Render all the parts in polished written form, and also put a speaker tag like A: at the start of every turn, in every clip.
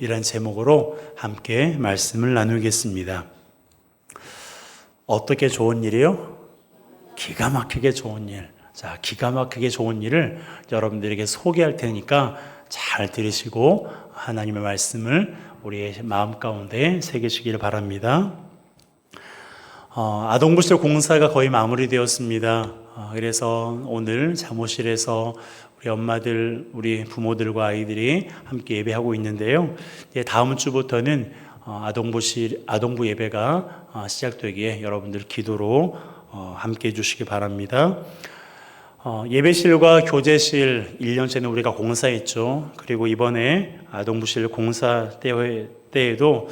A: 일이란 제목으로 함께 말씀을 나누겠습니다. 어떻게 좋은 일이요? 기가 막히게 좋은 일. 자, 기가 막히게 좋은 일을 여러분들에게 소개할 테니까 잘 들으시고 하나님의 말씀을 우리의 마음 가운데 새기시기를 바랍니다. 아동부실 공사가 거의 마무리되었습니다. 그래서 오늘 사무실에서 우리 엄마들, 우리 부모들과 아이들이 함께 예배하고 있는데요. 이제 다음 주부터는 아동부 예배가 시작되기에 여러분들 기도로 함께 해주시기 바랍니다. 예배실과 교제실 1년 전에 우리가 공사했죠. 그리고 이번에 아동부실 공사 때에도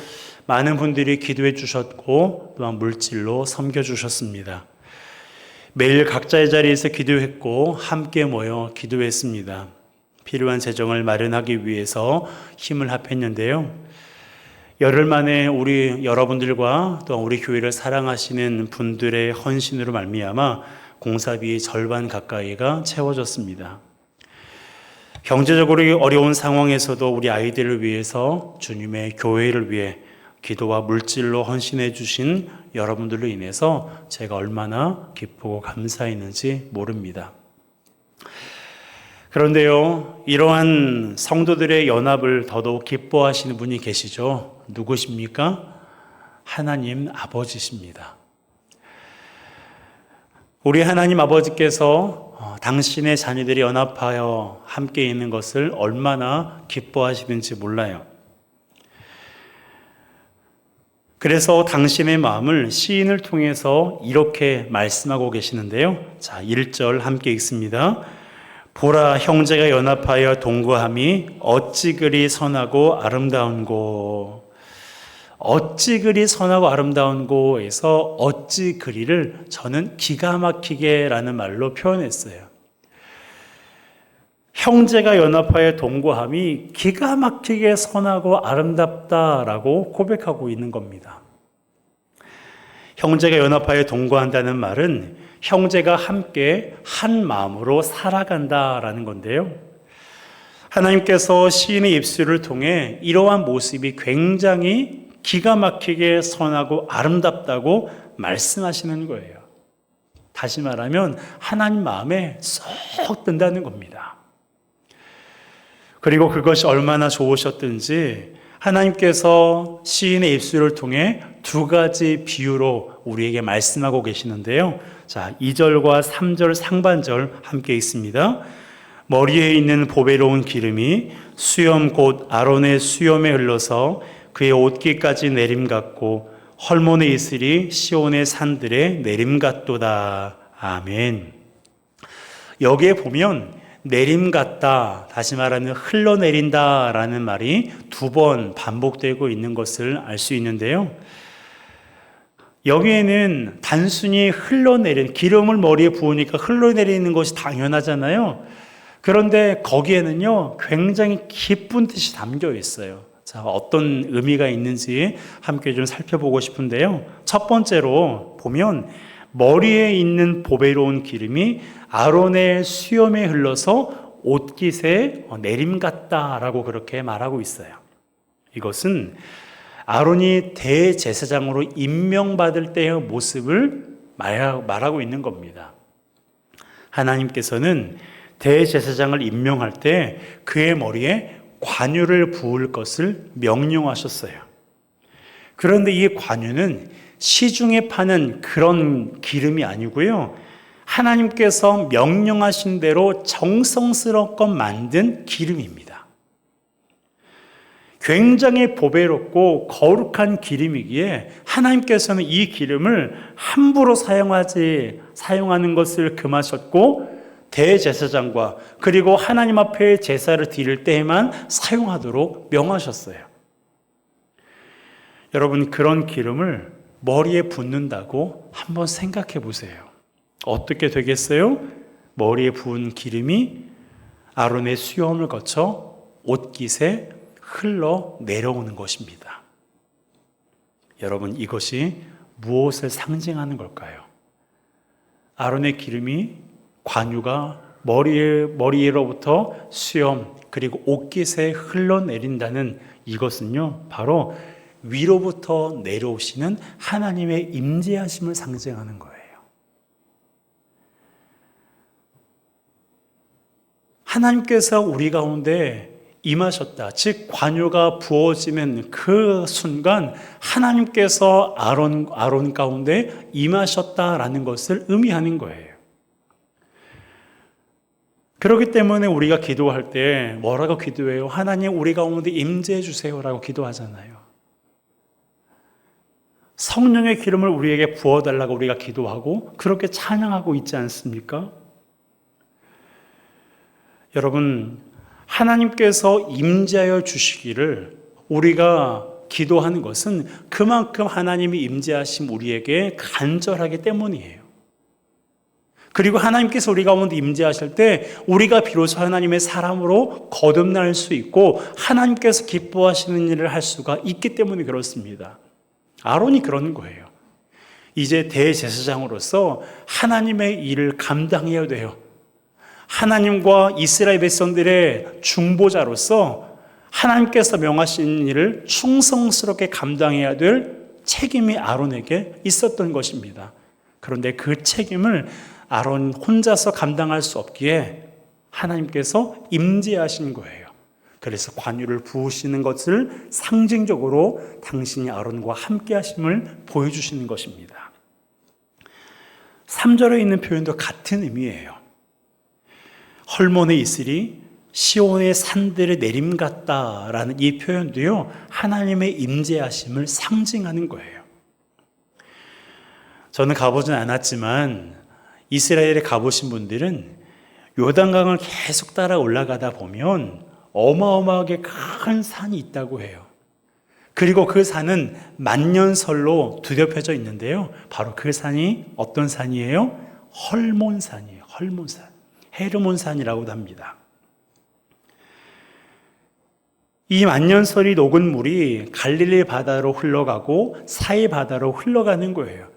A: 많은 분들이 기도해 주셨고 또한 물질로 섬겨 주셨습니다. 매일 각자의 자리에서 기도했고 함께 모여 기도했습니다. 필요한 재정을 마련하기 위해서 힘을 합했는데요. 열흘 만에 우리 여러분들과 또 우리 교회를 사랑하시는 분들의 헌신으로 말미암아 공사비 절반 가까이가 채워졌습니다. 경제적으로 어려운 상황에서도 우리 아이들을 위해서 주님의 교회를 위해 기도와 물질로 헌신해 주신 여러분들로 인해서 제가 얼마나 기쁘고 감사했는지 모릅니다. 그런데요, 이러한 성도들의 연합을 더더욱 기뻐하시는 분이 계시죠. 누구십니까? 하나님 아버지십니다. 우리 하나님 아버지께서 당신의 자녀들이 연합하여 함께 있는 것을 얼마나 기뻐하시는지 몰라요. 그래서 당신의 마음을 시인을 통해서 이렇게 말씀하고 계시는데요. 자, 1절 함께 읽습니다. 보라, 형제가 연합하여 동거함이 어찌 그리 선하고 아름다운고. 어찌 그리 선하고 아름다운고에서 어찌 그리를 저는 기가 막히게 라는 말로 표현했어요. 형제가 연합하여 동거함이 기가 막히게 선하고 아름답다라고 고백하고 있는 겁니다. 형제가 연합하여 동거한다는 말은 형제가 함께 한 마음으로 살아간다라는 건데요. 하나님께서 시인의 입술을 통해 이러한 모습이 굉장히 기가 막히게 선하고 아름답다고 말씀하시는 거예요. 다시 말하면 하나님 마음에 쏙 든다는 겁니다. 그리고 그것이 얼마나 좋으셨든지 하나님께서 시인의 입술을 통해 두 가지 비유로 우리에게 말씀하고 계시는데요. 자, 2절과 3절 상반절 함께 읽습니다. 머리에 있는 보배로운 기름이 수염 곧 아론의 수염에 흘러서 그의 옷깃까지 내림같고 헐몬의 이슬이 시온의 산들에 내림같도다. 아멘. 여기에 보면 내림같다, 다시 말하면 흘러내린다라는 말이 두 번 반복되고 있는 것을 알 수 있는데요. 여기에는 단순히 기름을 머리에 부으니까 흘러내리는 것이 당연하잖아요. 그런데 거기에는요, 굉장히 깊은 뜻이 담겨 있어요. 자, 어떤 의미가 있는지 함께 좀 살펴보고 싶은데요. 첫 번째로 보면 머리에 있는 보배로운 기름이 아론의 수염에 흘러서 옷깃에 내림 같다라고 그렇게 말하고 있어요. 이것은 아론이 대제사장으로 임명받을 때의 모습을 말하고 있는 겁니다. 하나님께서는 대제사장을 임명할 때 그의 머리에 관유를 부을 것을 명령하셨어요. 그런데 이 관유는 시중에 파는 그런 기름이 아니고요. 하나님께서 명령하신 대로 정성스럽게 만든 기름입니다. 굉장히 보배롭고 거룩한 기름이기에 하나님께서는 이 기름을 함부로 사용하는 것을 금하셨고 대제사장과 그리고 하나님 앞에 제사를 드릴 때에만 사용하도록 명하셨어요. 여러분, 그런 기름을 머리에 붓는다고 한번 생각해 보세요. 어떻게 되겠어요? 머리에 부은 기름이 아론의 수염을 거쳐 옷깃에 흘러 내려오는 것입니다. 여러분, 이것이 무엇을 상징하는 걸까요? 아론의 기름이 관유가 머리로부터 수염 그리고 옷깃에 흘러내린다는 이것은요, 바로 위로부터 내려오시는 하나님의 임재하심을 상징하는 거예요. 하나님께서 우리 가운데 임하셨다. 즉 관유가 부어지는 그 순간 하나님께서 아론 가운데 임하셨다라는 것을 의미하는 거예요. 그렇기 때문에 우리가 기도할 때 뭐라고 기도해요? 하나님 우리 가운데 임재해 주세요라고 기도하잖아요. 성령의 기름을 우리에게 부어달라고 우리가 기도하고 그렇게 찬양하고 있지 않습니까? 여러분, 하나님께서 임재하여 주시기를 우리가 기도하는 것은 그만큼 하나님이 임재하심 우리에게 간절하기 때문이에요. 그리고 하나님께서 우리 가운데 임재하실 때 우리가 비로소 하나님의 사람으로 거듭날 수 있고 하나님께서 기뻐하시는 일을 할 수가 있기 때문에 그렇습니다. 아론이 그러는 거예요. 이제 대제사장으로서 하나님의 일을 감당해야 돼요. 하나님과 이스라엘 백성들의 중보자로서 하나님께서 명하신 일을 충성스럽게 감당해야 될 책임이 아론에게 있었던 것입니다. 그런데 그 책임을 아론 혼자서 감당할 수 없기에 하나님께서 임재하신 거예요. 그래서 관유를 부으시는 것을 상징적으로 당신이 아론과 함께 하심을 보여주시는 것입니다. 3절에 있는 표현도 같은 의미예요. 헐몬에 있으리 시온의 산들의 내림 같다라는 이 표현도요, 하나님의 임재하심을 상징하는 거예요. 저는 가보진 않았지만 이스라엘에 가보신 분들은 요단강을 계속 따라 올라가다 보면 어마어마하게 큰 산이 있다고 해요. 그리고 그 산은 만년설로 뒤덮여져 있는데요. 바로 그 산이 어떤 산이에요? 헐몬산이에요. 헐몬산. 헤르몬산이라고도 합니다. 이 만년설이 녹은 물이 갈릴리 바다로 흘러가고 사해 바다로 흘러가는 거예요.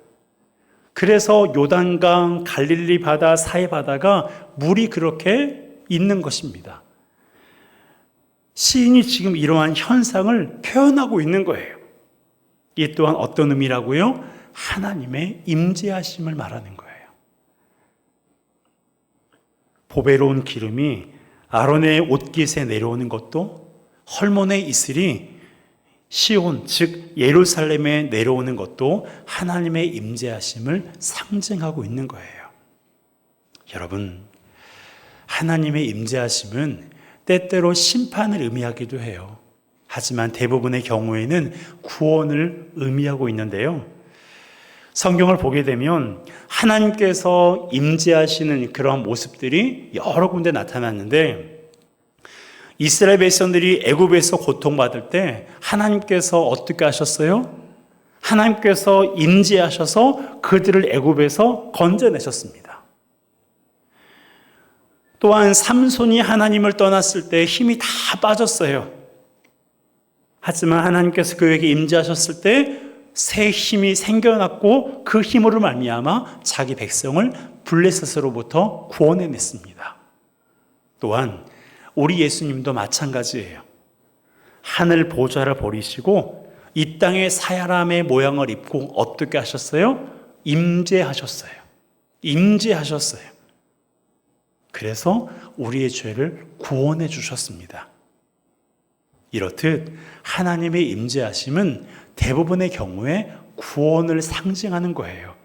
A: 그래서 요단강, 갈릴리 바다, 사해 바다가 물이 그렇게 있는 것입니다. 시인이 지금 이러한 현상을 표현하고 있는 거예요. 이 또한 어떤 의미라고요? 하나님의 임재하심을 말하는 거예요. 보배로운 기름이 아론의 옷깃에 내려오는 것도 헐몬에 있으리 시온, 즉 예루살렘에 내려오는 것도 하나님의 임재하심을 상징하고 있는 거예요. 여러분, 하나님의 임재하심은 때때로 심판을 의미하기도 해요. 하지만 대부분의 경우에는 구원을 의미하고 있는데요. 성경을 보게 되면 하나님께서 임재하시는 그런 모습들이 여러 군데 나타났는데, 이스라엘 백성들이 애굽에서 고통받을 때 하나님께서 어떻게 하셨어요? 하나님께서 임재하셔서 그들을 애굽에서 건져내셨습니다. 또한 삼손이 하나님을 떠났을 때 힘이 다 빠졌어요. 하지만 하나님께서 그에게 임재하셨을 때 새 힘이 생겨났고 그 힘으로 말미암아 자기 백성을 블레셋으로부터 구원해냈습니다. 또한 우리 예수님도 마찬가지예요. 하늘 보좌를 버리시고 이 땅의 사람의 모양을 입고 어떻게 하셨어요? 임재하셨어요. 임재하셨어요. 그래서 우리의 죄를 구원해 주셨습니다. 이렇듯 하나님의 임재하심은 대부분의 경우에 구원을 상징하는 거예요.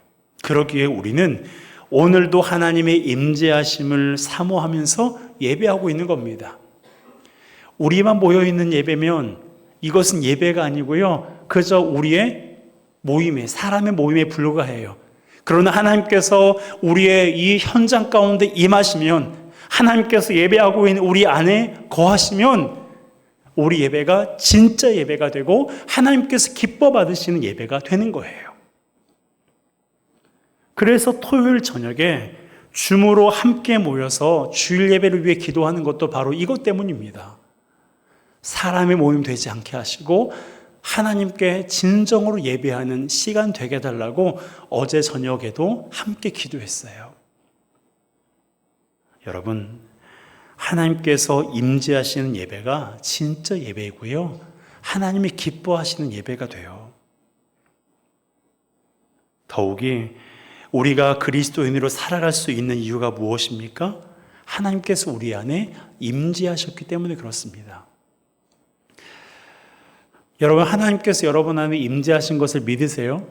A: 그러기에 우리는 오늘도 하나님의 임재하심을 사모하면서 예배하고 있는 겁니다. 우리만 모여있는 예배면 이것은 예배가 아니고요, 그저 우리의 모임에, 사람의 모임에 불과해요. 그러나 하나님께서 우리의 이 현장 가운데 임하시면, 하나님께서 예배하고 있는 우리 안에 거하시면 우리 예배가 진짜 예배가 되고 하나님께서 기뻐 받으시는 예배가 되는 거예요. 그래서 토요일 저녁에 줌으로 함께 모여서 주일 예배를 위해 기도하는 것도 바로 이것 때문입니다. 사람의 모임 되지 않게 하시고 하나님께 진정으로 예배하는 시간 되게 해달라고 어제 저녁에도 함께 기도했어요. 여러분, 하나님께서 임재하시는 예배가 진짜 예배이고요. 하나님이 기뻐하시는 예배가 돼요. 더욱이 우리가 그리스도인으로 살아갈 수 있는 이유가 무엇입니까? 하나님께서 우리 안에 임재하셨기 때문에 그렇습니다. 여러분, 하나님께서 여러분 안에 임재하신 것을 믿으세요?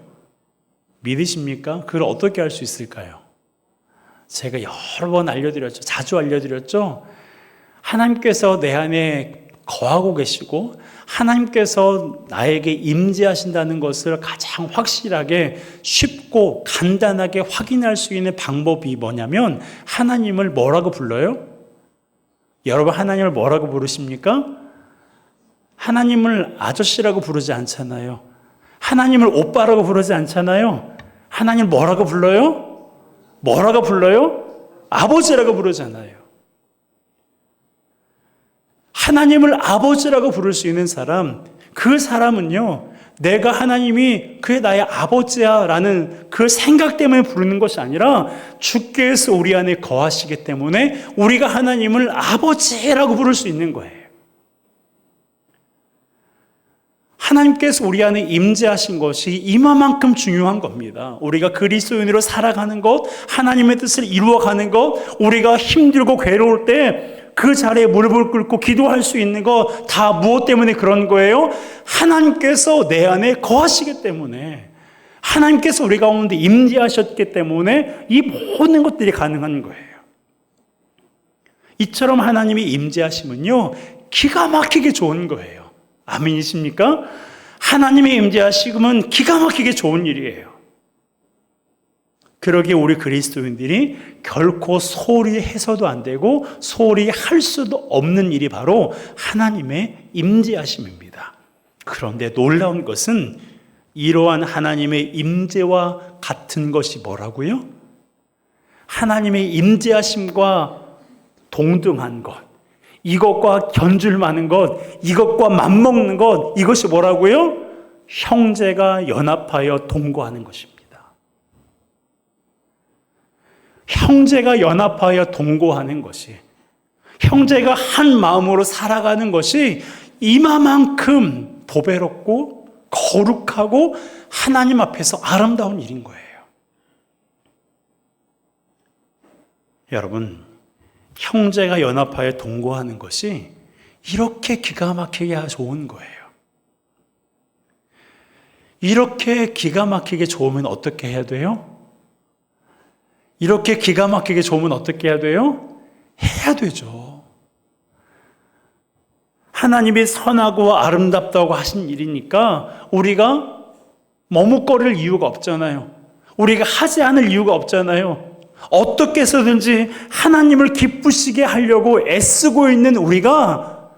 A: 믿으십니까? 그걸 어떻게 알 수 있을까요? 제가 여러 번 알려드렸죠. 자주 알려드렸죠. 하나님께서 내 안에 거하고 계시고 하나님께서 나에게 임재하신다는 것을 가장 확실하게 쉽고 간단하게 확인할 수 있는 방법이 뭐냐면 하나님을 뭐라고 불러요? 여러분, 하나님을 뭐라고 부르십니까? 하나님을 아저씨라고 부르지 않잖아요. 하나님을 오빠라고 부르지 않잖아요. 하나님 뭐라고 불러요? 뭐라고 불러요? 아버지라고 부르잖아요. 하나님을 아버지라고 부를 수 있는 사람, 그 사람은요, 내가 하나님이 그게 나의 아버지야 라는 그 생각 때문에 부르는 것이 아니라 주께서 우리 안에 거하시기 때문에 우리가 하나님을 아버지라고 부를 수 있는 거예요. 하나님께서 우리 안에 임재하신 것이 이만큼 중요한 겁니다. 우리가 그리스도인으로 살아가는 것, 하나님의 뜻을 이루어가는 것, 우리가 힘들고 괴로울 때 그 자리에 무릎을 꿇고 기도할 수 있는 것 다 무엇 때문에 그런 거예요? 하나님께서 내 안에 거하시기 때문에, 하나님께서 우리 가운데 임재하셨기 때문에 이 모든 것들이 가능한 거예요. 이처럼 하나님이 임재하시면요, 기가 막히게 좋은 거예요. 아멘이십니까? 하나님이 임재하시면 기가 막히게 좋은 일이에요. 그러기에 우리 그리스도인들이 결코 소홀히 해서도 안 되고 소홀히 할 수도 없는 일이 바로 하나님의 임재하심입니다. 그런데 놀라운 것은 이러한 하나님의 임재와 같은 것이 뭐라고요? 하나님의 임재하심과 동등한 것, 이것과 견줄만한 것, 이것과 맞먹는 것, 이것이 뭐라고요? 형제가 연합하여 동거하는 것입니다. 형제가 연합하여 동거하는 것이, 형제가 한 마음으로 살아가는 것이 이마만큼 보배롭고 거룩하고 하나님 앞에서 아름다운 일인 거예요. 여러분, 형제가 연합하여 동거하는 것이 이렇게 기가 막히게 좋은 거예요. 이렇게 기가 막히게 좋으면 어떻게 해야 돼요? 이렇게 기가 막히게 좋으면 어떻게 해야 돼요? 해야 되죠. 하나님이 선하고 아름답다고 하신 일이니까 우리가 머뭇거릴 이유가 없잖아요. 우리가 하지 않을 이유가 없잖아요. 어떻게 해서든지 하나님을 기쁘시게 하려고 애쓰고 있는 우리가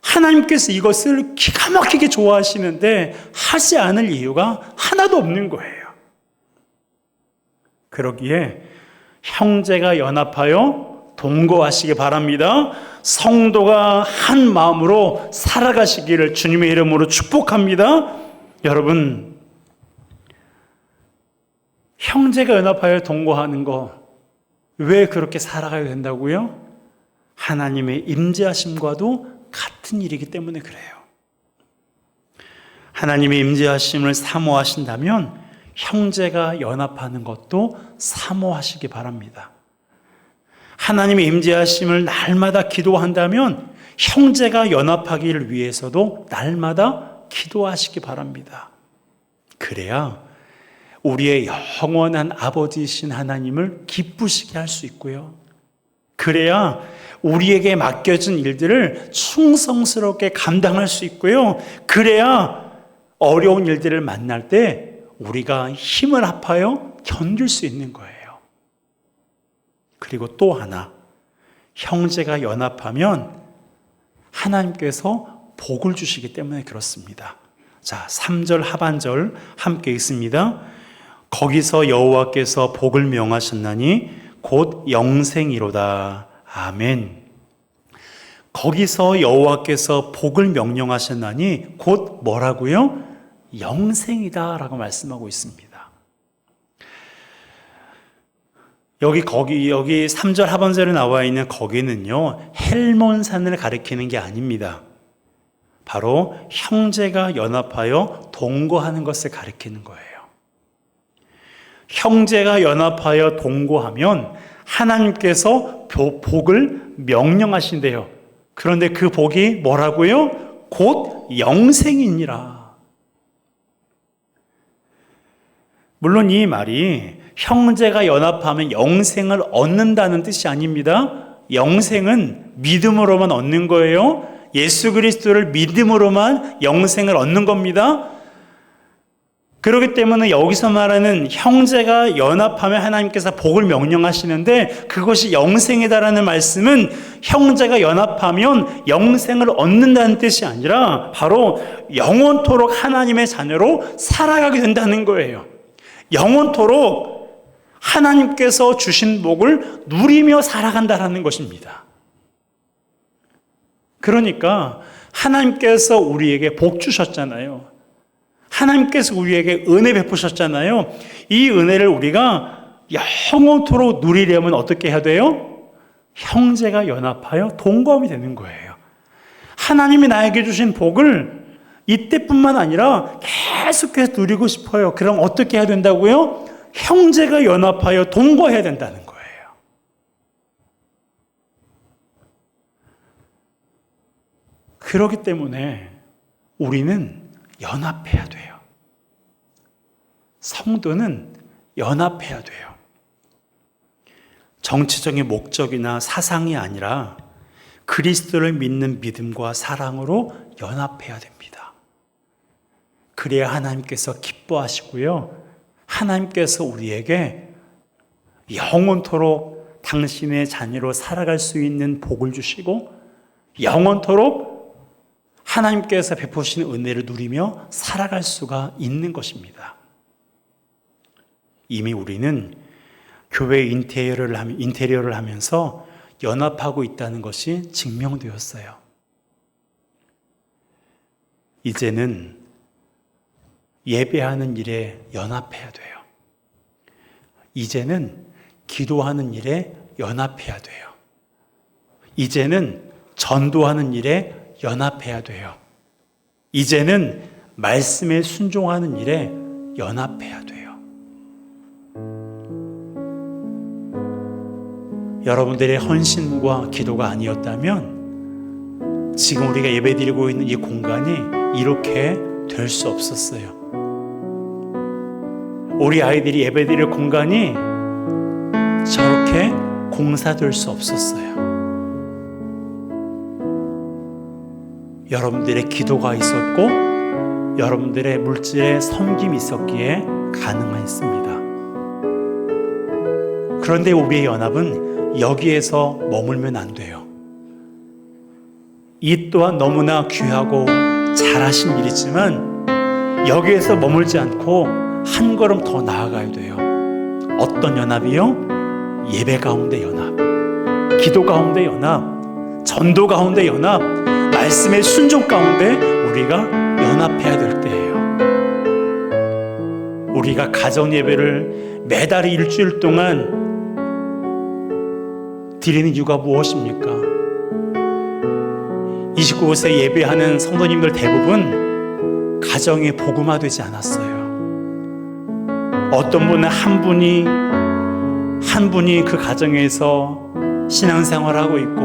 A: 하나님께서 이것을 기가 막히게 좋아하시는데 하지 않을 이유가 하나도 없는 거예요. 그러기에 형제가 연합하여 동거하시기 바랍니다. 성도가 한 마음으로 살아가시기를 주님의 이름으로 축복합니다. 여러분, 형제가 연합하여 동거하는 거 왜 그렇게 살아가야 된다고요? 하나님의 임재하심과도 같은 일이기 때문에 그래요. 하나님의 임재하심을 사모하신다면 형제가 연합하는 것도 사모하시기 바랍니다. 하나님의 임재하심을 날마다 기도한다면 형제가 연합하기를 위해서도 날마다 기도하시기 바랍니다. 그래야 우리의 영원한 아버지이신 하나님을 기쁘시게 할 수 있고요. 그래야 우리에게 맡겨진 일들을 충성스럽게 감당할 수 있고요. 그래야 어려운 일들을 만날 때 우리가 힘을 합하여 견딜 수 있는 거예요. 그리고 또 하나, 형제가 연합하면 하나님께서 복을 주시기 때문에 그렇습니다. 자, 3절 하반절 함께 읽습니다. 거기서 여호와께서 복을 명하셨나니 곧 영생이로다. 아멘. 거기서 여호와께서 복을 명령하셨나니 곧 뭐라고요? 영생이다 라고 말씀하고 있습니다. 여기 3절 하반절에 나와 있는 거기는요, 헬몬산을 가리키는 게 아닙니다. 바로 형제가 연합하여 동거하는 것을 가리키는 거예요. 형제가 연합하여 동거하면 하나님께서 복을 명령하신대요. 그런데 그 복이 뭐라고요? 곧 영생이니라. 물론 이 말이 형제가 연합하면 영생을 얻는다는 뜻이 아닙니다. 영생은 믿음으로만 얻는 거예요. 예수 그리스도를 믿음으로만 영생을 얻는 겁니다. 그렇기 때문에 여기서 말하는 형제가 연합하면 하나님께서 복을 명령하시는데 그것이 영생이다라는 말씀은 형제가 연합하면 영생을 얻는다는 뜻이 아니라 바로 영원토록 하나님의 자녀로 살아가게 된다는 거예요. 영원토록 하나님께서 주신 복을 누리며 살아간다는 것입니다. 그러니까 하나님께서 우리에게 복 주셨잖아요. 하나님께서 우리에게 은혜 베푸셨잖아요. 이 은혜를 우리가 영원토록 누리려면 어떻게 해야 돼요? 형제가 연합하여 동거함이 되는 거예요. 하나님이 나에게 주신 복을 이때뿐만 아니라 계속해서 누리고 싶어요. 그럼 어떻게 해야 된다고요? 형제가 연합하여 동거해야 된다는 거예요. 그렇기 때문에 우리는 연합해야 돼요. 성도는 연합해야 돼요. 정치적인 목적이나 사상이 아니라 그리스도를 믿는 믿음과 사랑으로 연합해야 됩니다. 그래야 하나님께서 기뻐하시고요. 하나님께서 우리에게 영원토록 당신의 자녀로 살아갈 수 있는 복을 주시고 영원토록 하나님께서 베푸신 은혜를 누리며 살아갈 수가 있는 것입니다. 이미 우리는 교회 인테리어를 하면서 연합하고 있다는 것이 증명되었어요. 이제는 예배하는 일에 연합해야 돼요. 이제는 기도하는 일에 연합해야 돼요. 이제는 전도하는 일에 연합해야 돼요. 이제는 말씀에 순종하는 일에 연합해야 돼요. 여러분들의 헌신과 기도가 아니었다면 지금 우리가 예배드리고 있는 이 공간이 이렇게 될 수 없었어요. 우리 아이들이 예배드릴 공간이 저렇게 공사될 수 없었어요. 여러분들의 기도가 있었고 여러분들의 물질의 섬김이 있었기에 가능했습니다. 그런데 우리의 연합은 여기에서 머물면 안 돼요. 이 또한 너무나 귀하고 잘하신 일이지만 여기에서 머물지 않고 한 걸음 더 나아가야 돼요. 어떤 연합이요? 예배 가운데 연합, 기도 가운데 연합, 전도 가운데 연합, 말씀의 순종 가운데 우리가 연합해야 될 때예요. 우리가 가정 예배를 매달 일주일 동안 드리는 이유가 무엇입니까? 29세 예배하는 성도님들 대부분 가정이 복음화되지 않았어요. 어떤 분은 한 분이 그 가정에서 신앙생활하고 있고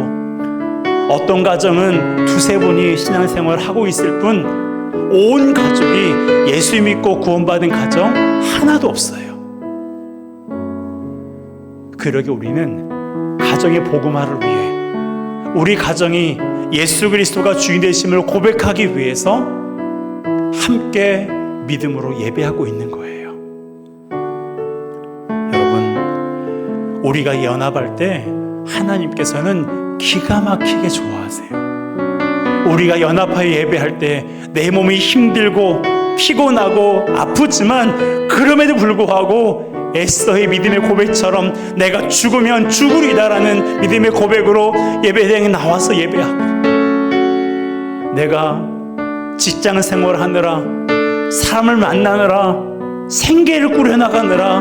A: 어떤 가정은 두세 분이 신앙생활을 하고 있을 뿐 온 가족이 예수 믿고 구원받은 가정 하나도 없어요. 그러게 우리는 가정의 복음화를 위해 우리 가정이 예수 그리스도가 주인 되심을 고백하기 위해서 함께 믿음으로 예배하고 있는 거예요. 여러분, 우리가 연합할 때 하나님께서는 기가 막히게 좋아하세요. 우리가 연합하여 예배할 때 내 몸이 힘들고 피곤하고 아프지만 그럼에도 불구하고 에스더의 믿음의 고백처럼 내가 죽으면 죽으리다라는 믿음의 고백으로 예배당에 나와서 예배하고, 내가 직장 생활하느라 사람을 만나느라 생계를 꾸려나가느라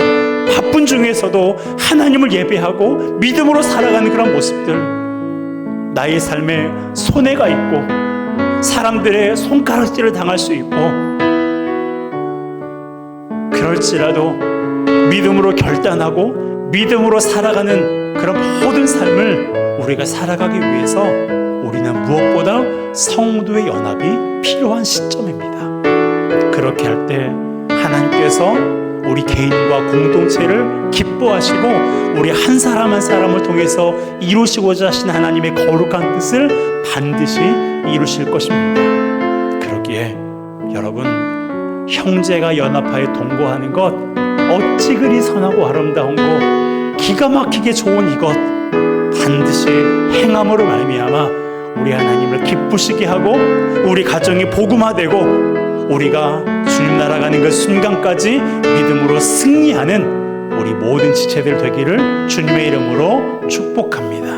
A: 바쁜 중에서도 하나님을 예배하고 믿음으로 살아가는 그런 모습들, 나의 삶에 손해가 있고 사람들의 손가락질을 당할 수 있고, 그럴지라도 믿음으로 결단하고 믿음으로 살아가는 그런 모든 삶을 우리가 살아가기 위해서 우리는 무엇보다 성도의 연합이 필요한 시점입니다. 그렇게 할 때 하나님께서 우리 개인과 공동체를 기뻐하시고 우리 한 사람 한 사람을 통해서 이루시고자 하신 하나님의 거룩한 뜻을 반드시 이루실 것입니다. 그러기에 여러분, 형제가 연합하여 동거하는 것 어찌 그리 선하고 아름다운 것, 기가 막히게 좋은 이것 반드시 행함으로 말미암아 우리 하나님을 기쁘시게 하고 우리 가정이 복음화되고 우리가 주님 나라 가는 그 순간까지 믿음으로 승리하는 우리 모든 지체들 되기를 주님의 이름으로 축복합니다.